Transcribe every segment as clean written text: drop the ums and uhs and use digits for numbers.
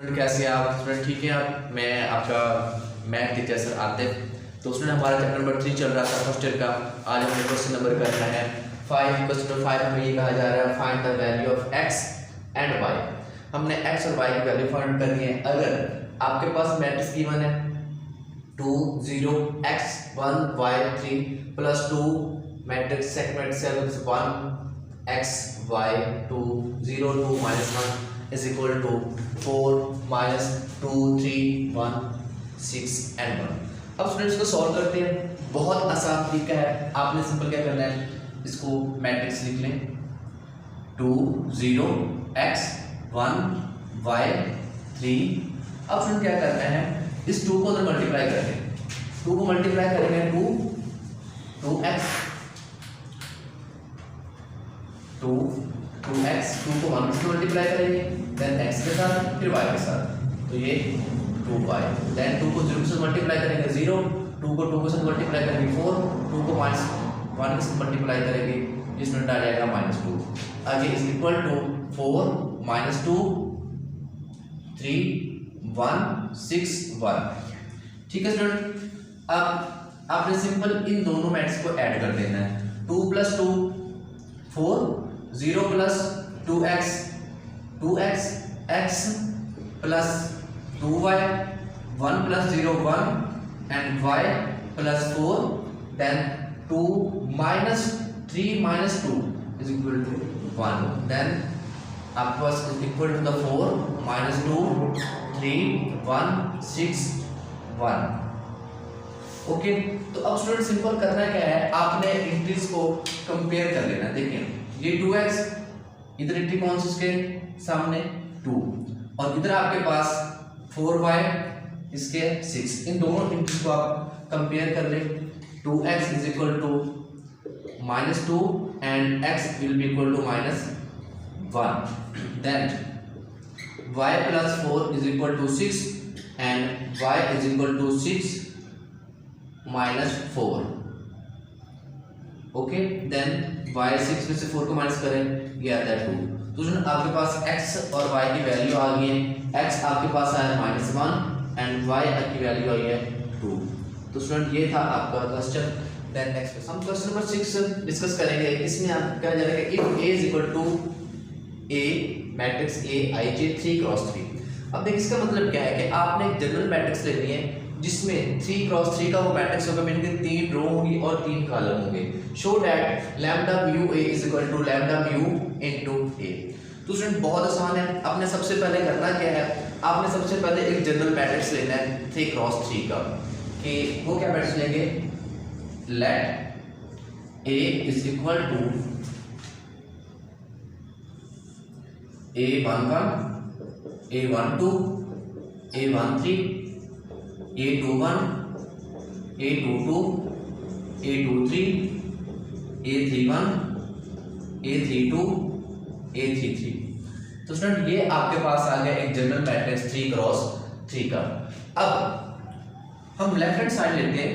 Student कैसे हैं आप? स्टूडेंट ठीक है आप? मैं आपका मैथ टीचर सर आतिफ। तो स्टूडेंट हमारा चैप्टर नंबर 3 चल रहा था फर्स्ट ईयर का। आज हमने क्वेश्चन नंबर करना है 5। क्वेश्चन नंबर 5 में ये कहा जा रहा है find the value of x and y। हमने x और y की वैल्यू फाइंड करनी है। अगर आपके पास मैट्रिक्स गिवन है 2 0 x 1 y 3 plus 2 matrix second matrix 1 x y 2 0 2 -1 is equal to 4 minus 2 3 1 6 and 1। अब स्टूडेंट्स को सॉल्व करते हैं। बहुत आसान तरीका है। आपने सिंपल क्या करना है, इसको मैट्रिक्स लिख लें 2 0 x 1 y 3। अब स्टूडेंट क्या करना है, इस 2 को अंदर मल्टीप्लाई करते हैं। 2 को मल्टीप्लाई करेंगे 2x 2x 2 को 1 से मल्टीप्लाई करेंगे, देन x के साथ फिर y के साथ, तो ये 2y। देन 2 को 0 से मल्टीप्लाई करेंगे 0, 2 को 2 के साथ मल्टीप्लाई करेंगे 4, 2 को -1 के साथ मल्टीप्लाई करेंगे, इसमें आ जाएगा -2। आगे इज इक्वल टू 4 -2 3 1 6 1। ठीक है स्टूडेंट, अब आपने सिंपल इन दोनों मैट्रिक्स को ऐड कर देना है। 2 + 2 4 0 + 2x x plus 2y 1 + 0 1 and y plus 4, then 2 minus 3 minus 2 is equal to 1, then आपके पास is equal to the 4 minus 2 3 1 6 1। Okay, तो अब स्टूडेंट सिंपल करना क्या है, आपने इंटीज को कंपेयर कर लेना। देखिए ये 2x, इधर इंटी कौन सी इसके सामने 2, और इधर आपके पास 4y इसके 6। इन दोनों इंटीज को आप कंपेयर कर ले। 2x is equal to -2 and x will be equal to -1, then y plus 4 is equal to 6 and y is equal to 6 -4। Okay, then y 6 में से 4 को माइनस करें, ये आता है 2। तो जो आपके पास x और y की वैल्यू आ गई है। x आपके पास आया -1 एंड y की वैल्यू आई है 2। तो स्टूडेंट ये था आपका क्वेश्चन। देन नेक्स्ट हम क्वेश्चन नंबर 6 डिस्कस करेंगे। इसमें आप क्या जाएगा, if a is equal to a matrix a ij 3 × 3। अब देखिए इसका मतलब क्या है कि आपने एक जनरल मैट्रिक्स लेनी है जिसमें 3 × 3 का वो मैट्रिक्स होगा, मीन के 3 रो होंगी और 3 कॉलम होंगे। Show that lambda mu a is equal to lambda mu into a। तो स्टूडेंट बहुत आसान है। आपने सबसे पहले करना क्या है, आपने सबसे पहले एक जनरल मैट्रिक्स लेना है 3 × 3 का, कि वो क्या मैट्रिक्स लेंगे, let a is equal to a11 a12 a13 a21 a22 a23 a31 a32 a33। तो स्टूडेंट ये आपके पास आ गया एक जनरल मैट्रिक्स 3 × 3 का। अब हम लेफ्ट हैंड साइड लेते हैं।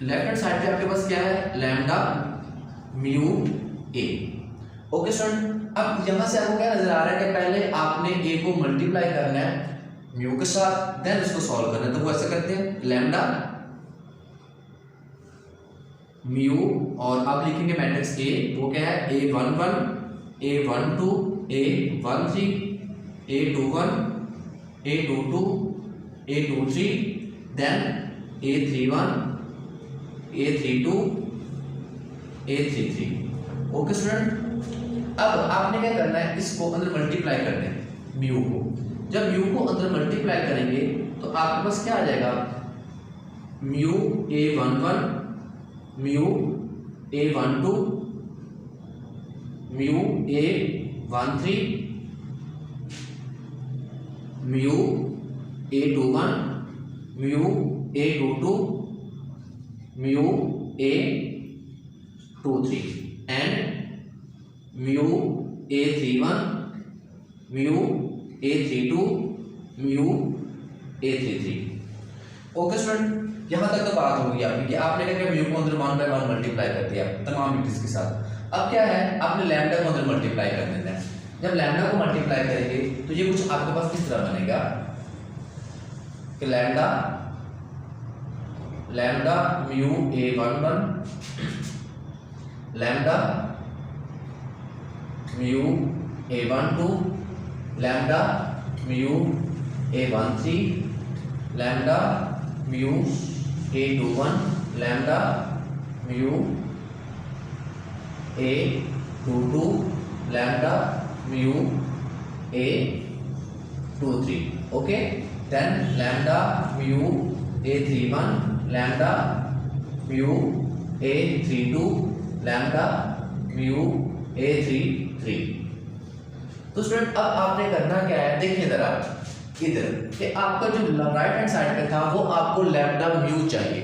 लेफ्ट हैंड साइड पे आपके पास क्या है, lambda mu a। Okay student, अब यहां से आपको क्या नजर आ रहा है कि पहले आपने a को मल्टीप्लाई करना है म्यू के साथ, देन उसको सॉल्व करना है। तो वो ऐसे करते हैं, लैम्डा म्यू और आप लिखेंगे मैट्रिक्स a, वो क्या है a11 a12 a13 a21 a22 a23 then a31 a32 a33। Okay student, अब आपने क्या करना है, इसको अंदर मल्टीप्लाई करना है म्यू को। जब म्यू को अंदर मल्टीप्लाई करेंगे तो आपके पास क्या आ जाएगा, mu a11 mu a12 mu a13 mu a21 mu a22 mu a23 and mu a31 mu a32 mu a33। Okay student, यहाँ तक तो बात होगी आपकी कि आपने क्या किया, म्यू को अंदर 1/1 मल्टीप्लाई कर दिया तमाम इंटीज के साथ। अब क्या है, आपने लैम्डा को अंदर मल्टीप्लाई कर देना है। जब लैम्डा को मल्टीप्लाई करेंगे तो ये कुछ आपके पास किस तरह बनेगा कि lambda mu A11, lambda mu A12, lambda mu A13, lambda mu A21, lambda mu A22, lambda mu A23. Okay, then lambda mu A31, lambda mu A32, lambda mu A33. तो स्टूडेंट अब आपने करना क्या है, देखिए जरा इधर कि आपका जो राइट हैंड साइड पे था वो आपको लैम्डा म्यू चाहिए,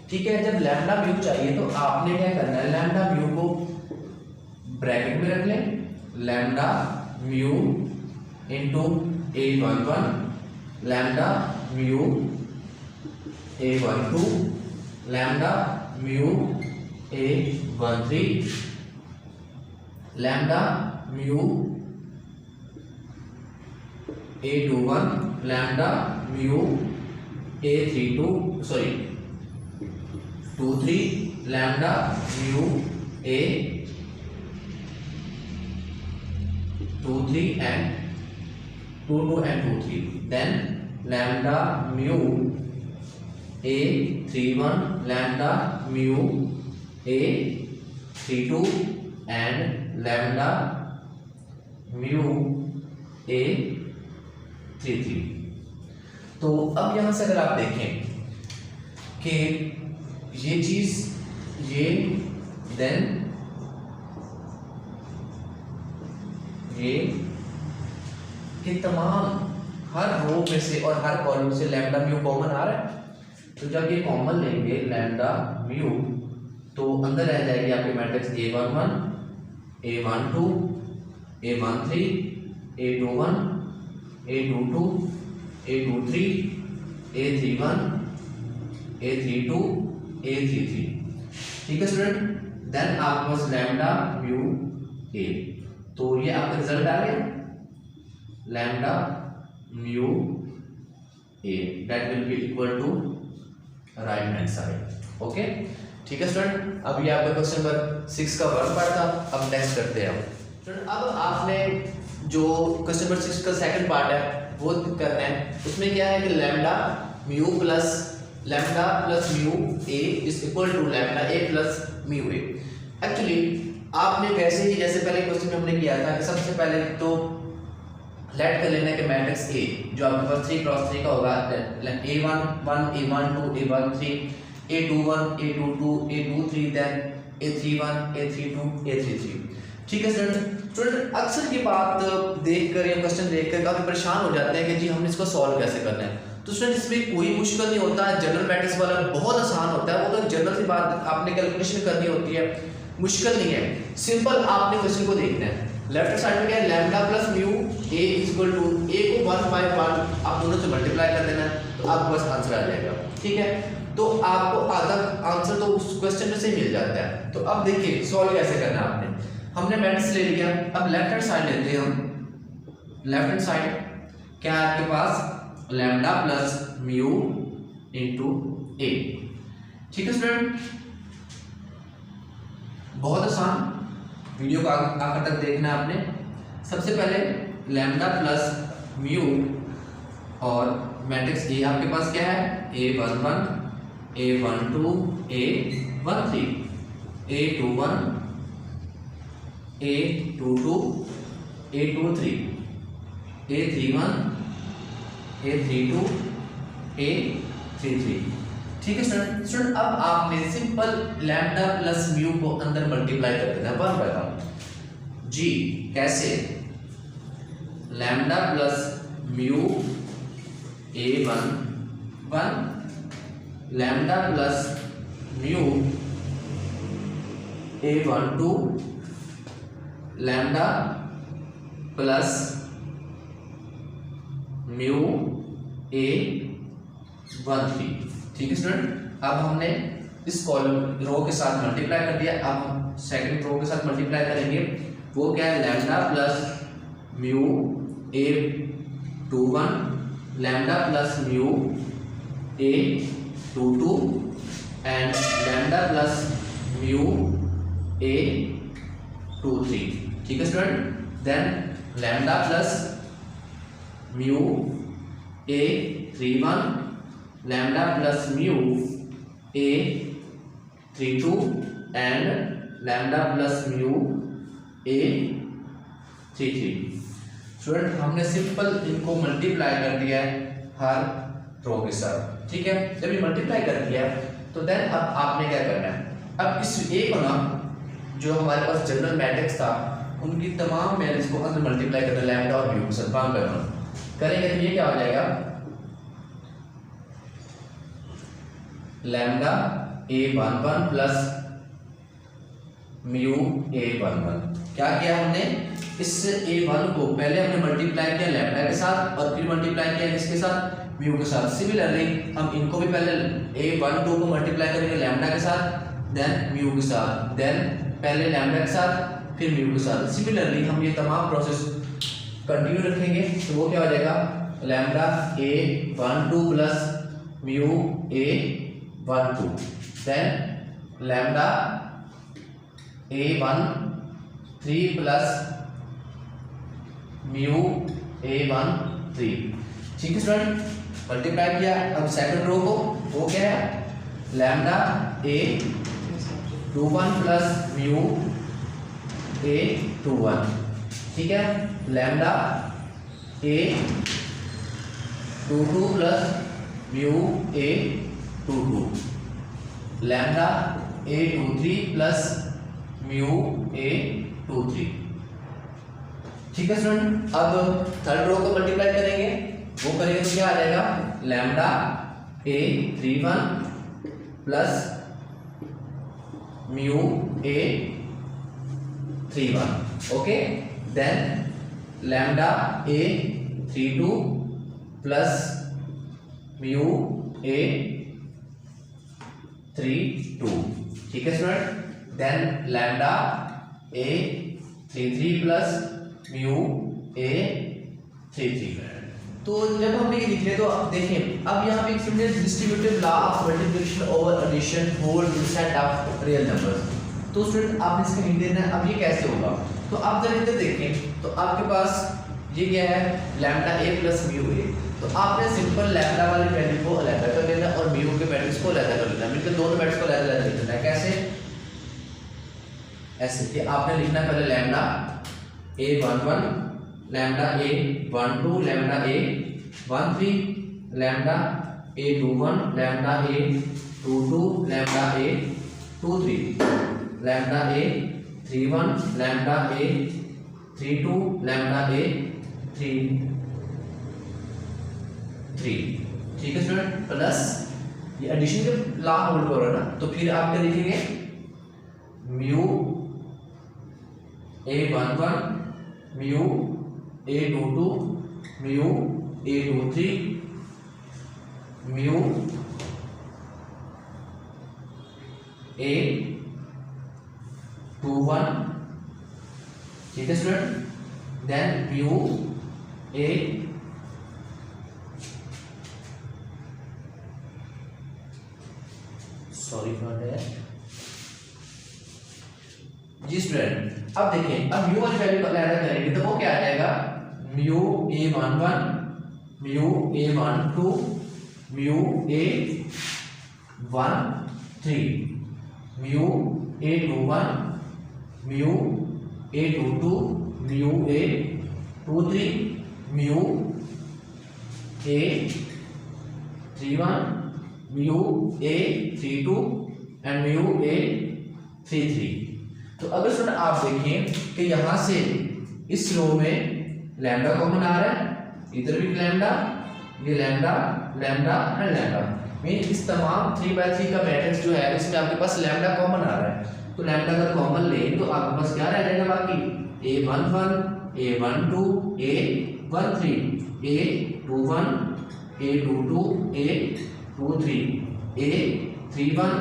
ठीक है। जब लैम्डा म्यू चाहिए तो आपने क्या करना है, लैम्डा म्यू को ब्रैकेट में रख लें, lambda mu into A11, lambda mu A12, lambda mu A13, lambda mu A21, lambda mu A23, lambda mu A23 and 22 and 23, then lambda mu A31, lambda mu A32 and lambda mu A33. तो अब यहां से अगर आप देखें कि ये चीज ये देन ये कि तमाम हर रो में से और हर कॉलम से लैम्डा म्यू कॉमन आ रहा है, तो जब ये कॉमन लेंगे लैम्डा म्यू तो अंदर रह जाएगी आपकी matrix A11, A12, A13, A21, A22, A23, A31, A32, A33, ठीक है स्टूडेंट। देन आपके पास लैम्डा म्यू A, तो ये आपका रिजल्ट आ गया lambda mu A, that will be equal to right hand side. Okay, ठीक है स्टूडेंट। अब ये आपका क्वेश्चन नंबर 6 का वन पार्ट था। अब नेक्स्ट करते हैं स्टूडेंट। अब आपने जो क्वेश्चन नंबर 6 का सेकंड पार्ट है वो करना है। उसमें क्या है कि lambda mu plus mu A is equal to lambda A plus mu A। Actually आपने वैसे ही जैसे पहले क्वेश्चन में हमने किया था कि सबसे पहले तो लेट कर लेना कि मैट्रिक्स A जो आपके पास 3 क्रॉस 3 का होगा, A11, A12, A13, A21, A22, A23, then A31, A32, A33, ठीक है स्टूडेंट। अक्सर ये बात देखकर या क्वेश्चन देखकर काफी परेशान हो जाते हैं कि जी हमने इसको सॉल्व कैसे करना है। तो स्टूडेंट इसमें कोई मुश्किल नहीं होता, जनरल मैट्रिक्स वाला बहुत आसान होता है। वो तो जनरल सी बात आपने कैलकुलेशन करनी होती है, मुश्किल नहीं है, सिंपल आपने क्वेश्चन को देखना है। लेफ्ट साइड में क्या है, lambda plus mu A is equal to A को 1 by 1 आप दोनों से मल्टीप्लाई कर देना है तो आपको बस आंसर आ जाएगा, ठीक है। तो आपको आधा आंसर तो उस क्वेश्चन में से मिल जाता है। तो अब देखिए सॉल्व कैसे करना है आपने। हमने मैट्रिक्स ले लिया, अब लेफ्ट हैंड साइड लेते हैं हम। लेफ्ट हैंड साइड क्या है आपके पास, lambda plus mu into A, ठीक है स्टूडेंट। बहुत आसान, वीडियो को आखिर तक देखना है आपने। सबसे पहले लैम्डा प्लस म्यू और मैट्रिक्स A आपके पास क्या है, A11, A12, A13, A21, A22, A23, A31, A32, A33, ठीक है स्टूडेंट। अब आपने सिंपल लैम्डा प्लस म्यू को अंदर मल्टीप्लाई कर देना 1 by 1। जी कैसे, lambda plus mu A11, lambda plus mu A12, lambda plus mu A13, ठीक है स्टूडेंट। अब हमने इस कॉलम रो के साथ मल्टीप्लाई कर दिया, अब हम सेकंड रो के साथ मल्टीप्लाई करेंगे। वो क्या है, lambda plus mu A 21 lambda plus mu A 22 and lambda plus mu A 23। ठीक है student, then lambda plus mu A 31 lambda plus mu A 32 and lambda plus mu A 33। Student हमने simple इनको multiply कर दिया है हर रो के साथ। ठीक है, जब ये मल्टीप्लाई कर दिया तो देन अब आपने क्या करना है, अब इस ए को ना जो हमारे पास जनरल मैट्रिक्स था उनकी तमाम वैल्यूज को अंदर मल्टीप्लाई करना, लैम्डा और म्यू के साथ काम करना करेंगे तो ये क्या हो जाएगा, lambda A11 plus mu A11। क्या किया हमने, इस A1 को पहले हमने मल्टीप्लाई किया लैम्डा के साथ और फिर मल्टीप्लाई किया किसके साथ, म्यू के साथ। सिमिलरली हम इनको भी पहले A12 को मल्टीप्लाई करेंगे लैम्डा के साथ, देन म्यू के साथ, देन पहले लैम्डा के साथ फिर म्यू के साथ। सिमिलरली हम ये तमाम प्रोसेस कंटिन्यू रखेंगे तो वो क्या हो जाएगा, lambda A12 plus mu A12 then lambda A13 plus mu A13। ठीक है स्टूडेंट, मल्टीप्लाई किया। अब सेकंड रो को वो क्या है, lambda A21 plus mu A21। ठीक है, lambda A22 plus mu A22, lambda A23 plus mu A23। ठीक है स्टूडेंट, अब थर्ड रो को मल्टीप्लाई करेंगे, वो करेंगे तो क्या आ जाएगा, lambda A31 plus mu A31। Okay, then lambda A32 plus mu A32। ठीक है student, then lambda A33 plus mu A33। तो जब हम ये लिख ले तो आप देखें, अब यहाँ पे एक distributive law of multiplication over addition hold in set of real numbers. तो स्टूडेंट आपने इसका हिंट देना है, अब ये कैसे होगा, तो आप जब इधर देखें तो आपके पास ये क्या है, lambda A plus mu A। तो आपने सिंपल लैम्डा वाले वैल्यू को अलग कर लेना और म्यू के वैल्यूज को अलग कर लेना, मिलकर दोनों वैल्यूज को अलग अलग लिख लेना है। कैसे, ऐसे कि आपने लिखना पहले lambda A11 lambda A12 lambda A13 lambda A21 lambda A22 lambda A23 lambda A31 lambda A32 lambda A33। ठीक है स्टूडेंट, प्लस ये एडिशन के लॉ होल्ड करो ना, तो फिर आप क्या लिखेंगे, mu A11 mu A22 mu A23 mu A21। ठीक है student, then mu A sorry for that G student. अब देखें, अब म्यू वाली वैल्यू का लैम्डा करेंगे तो वो क्या आ जाएगा, mu A11 mu A12 mu A13 mu A21 mu A22 mu A23 mu A31 mu A32 and mu A33। तो अगर स्टूडेंट आप देखिए कि यहाँ से इस रो में लैम्डा कॉमन आ रहा है, इधर भी लैम्डा, ये lambda lambda and lambda, mean इस तमाम 3x3 का मैट्रिक्स जो है इसमें आपके पास लैम्डा कॉमन आ रहा है। तो लैम्डा अगर कॉमन ले तो आपके पास क्या रह जाएगा बाकी, A11 A12 A13 A21 A22 A23 A31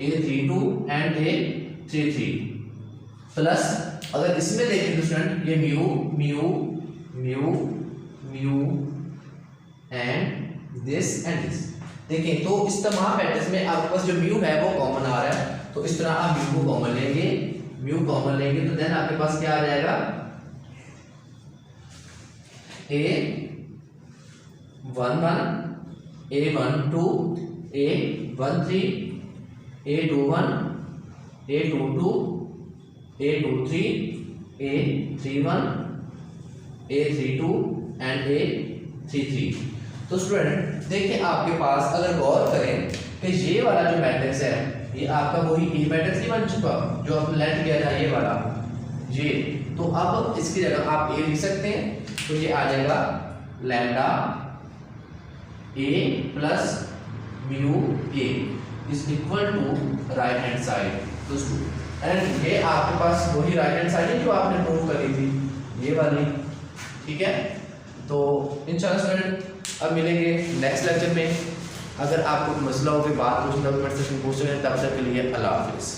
A32 and A33 plus अगर इसमें देखें तो स्टूडेंट ये mu mu mu mu and this, देखें तो इस तमाम पैटर्न्स में आपके पास जो म्यू है वो कॉमन आ रहा है, तो इस तरह आप म्यू को कॉमन लेंगे, म्यू कॉमन लेंगे तो देन आपके पास क्या आ जाएगा, A11 A12 A13 A21 A22 A23 A31 A32 and A33। तो स्टूडेंट देखिए आपके पास अगर गौर करें कि ये वाला जो मैट्रिक्स है ये आपका वही ए मैट्रिक्स नहीं बन चुका जो आपने लेट किया था ये वाला, ये तो अब इसकी जगह आप ए लिख सकते हैं, तो ये आ जाएगा lambda A plus mu A is equal to right hand side. तो एंड ये आपके पास वही राइट हैंड साइड है जो आपने प्रूव करी थी ये वाली, ठीक है। तो इंशाल्लाह स्टूडेंट अब मिलेंगे नेक्स्ट लेक्चर में। अगर आपको कोई मसला हो कोई बात पूछना हो कमेंट सेक्शन में पूछ सकते हैं। तब तक के लिए अल्लाह हाफिज़।